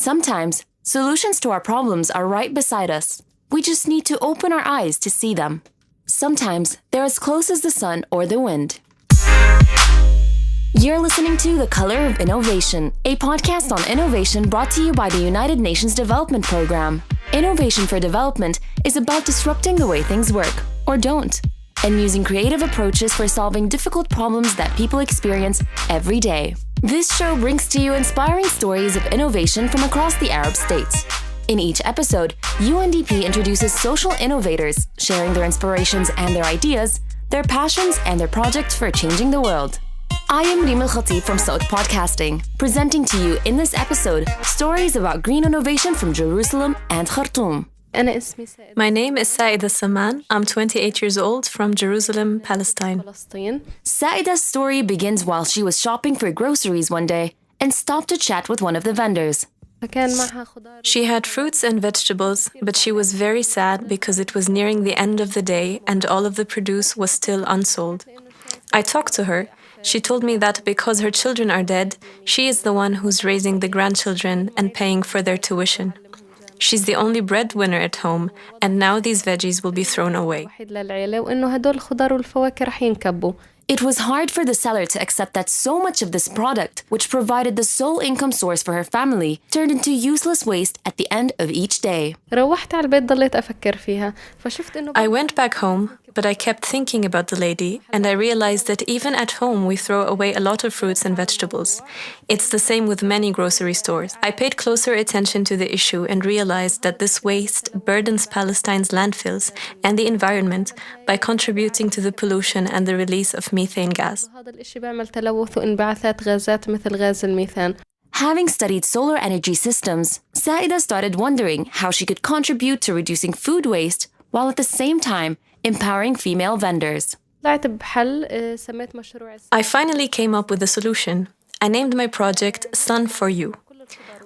Sometimes, solutions to our problems are right beside us. We just need to open our eyes to see them. Sometimes, they're as close as the sun or the wind. You're listening to The Color of Innovation, a podcast on innovation brought to you by the United Nations Development Programme. Innovation for development is about disrupting the way things work, or don't, and using creative approaches for solving difficult problems that people experience every day. This show brings to you inspiring stories of innovation from across the Arab states. In each episode, UNDP introduces social innovators, sharing their inspirations and their ideas, their passions and their projects for changing the world. I am Rima Khatib from South Podcasting, presenting to you in this episode stories about green innovation from Jerusalem and Khartoum. My name is Saida Saman. I'm 28 years old from Jerusalem, Palestine. Saida's story begins while she was shopping for groceries one day and stopped to chat with one of the vendors. She had fruits and vegetables, but she was very sad because it was nearing the end of the day and all of the produce was still unsold. I talked to her. She told me that because her children are dead, she is the one who's raising the grandchildren and paying for their tuition. She's the only breadwinner at home, and now these veggies will be thrown away. It was hard for the seller to accept that so much of this product, which provided the sole income source for her family, turned into useless waste at the end of each day. I went back home, but I kept thinking about the lady, and I realized that even at home we throw away a lot of fruits and vegetables. It's the same with many grocery stores. I paid closer attention to the issue and realized that this waste burdens Palestine's landfills and the environment by contributing to the pollution and the release of methane gas. Having studied solar energy systems, Saida started wondering how she could contribute to reducing food waste while at the same time empowering female vendors. I finally came up with a solution. I named my project Sun for You.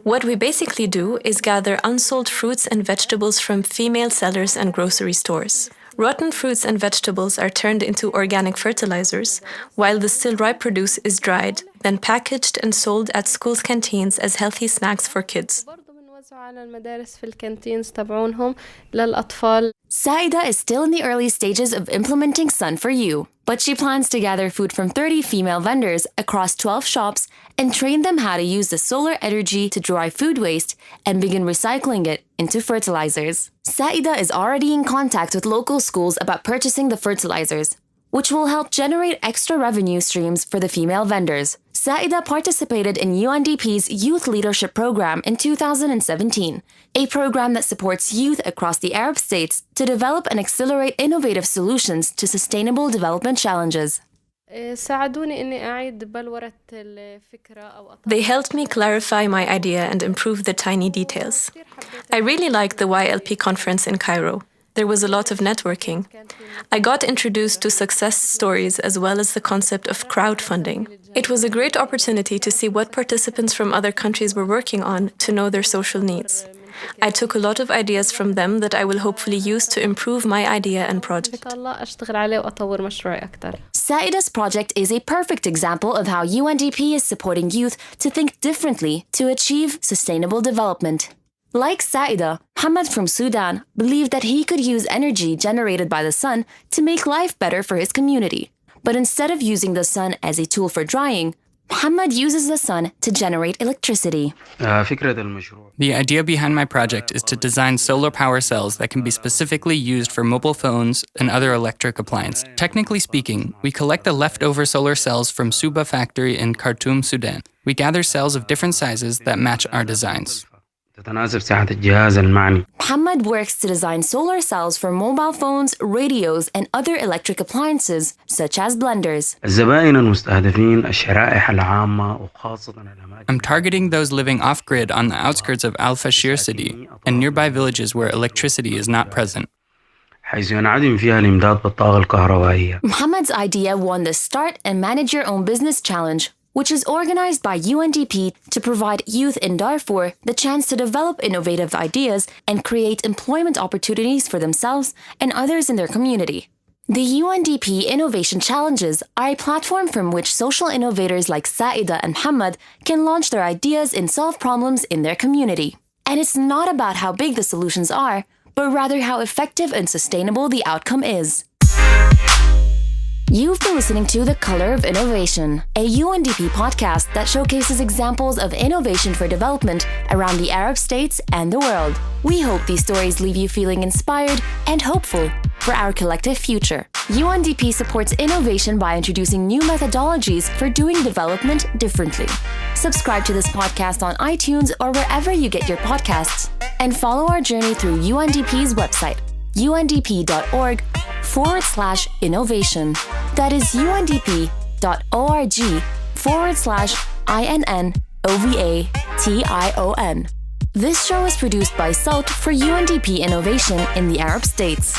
What we basically do is gather unsold fruits and vegetables from female sellers and grocery stores. Rotten fruits and vegetables are turned into organic fertilizers, while the still ripe produce is dried, then packaged and sold at schools' canteens as healthy snacks for kids. Saida is still in the early stages of implementing Sun for You, but she plans to gather food from 30 female vendors across 12 shops and train them how to use the solar energy to dry food waste and begin recycling it into fertilizers. Saida is already in contact with local schools about purchasing the fertilizers, which will help generate extra revenue streams for the female vendors. Saida participated in UNDP's Youth Leadership Program in 2017, a program that supports youth across the Arab states to develop and accelerate innovative solutions to sustainable development challenges. They helped me clarify my idea and improve the tiny details. I really liked the YLP conference in Cairo. There was a lot of networking. I got introduced to success stories as well as the concept of crowdfunding. It was a great opportunity to see what participants from other countries were working on to know their social needs. I took a lot of ideas from them that I will hopefully use to improve my idea and project. Saida's project is a perfect example of how UNDP is supporting youth to think differently to achieve sustainable development. Like Saida, Muhammad from Sudan believed that he could use energy generated by the sun to make life better for his community. But instead of using the sun as a tool for drying, Muhammad uses the sun to generate electricity. The idea behind my project is to design solar power cells that can be specifically used for mobile phones and other electric appliances. Technically speaking, we collect the leftover solar cells from Suba factory in Khartoum, Sudan. We gather cells of different sizes that match our designs. Muhammad works to design solar cells for mobile phones, radios, and other electric appliances, such as blenders. I'm targeting those living off-grid on the outskirts of Al-Fashir city and nearby villages where electricity is not present. Muhammad's idea won the Start and Manage Your Own Business Challenge, which is organized by UNDP to provide youth in Darfur the chance to develop innovative ideas and create employment opportunities for themselves and others in their community. The UNDP Innovation Challenges are a platform from which social innovators like Saida and Muhammad can launch their ideas and solve problems in their community. And it's not about how big the solutions are, but rather how effective and sustainable the outcome is. You've been listening to The Color of Innovation, a UNDP podcast that showcases examples of innovation for development around the Arab states and the world. We hope these stories leave you feeling inspired and hopeful for our collective future. UNDP supports innovation by introducing new methodologies for doing development differently. Subscribe to this podcast on iTunes or wherever you get your podcasts, and follow our journey through UNDP's website, undp.org/innovation. That is undp.org/INNOVATION. This show is produced by SALT for UNDP Innovation in the Arab States.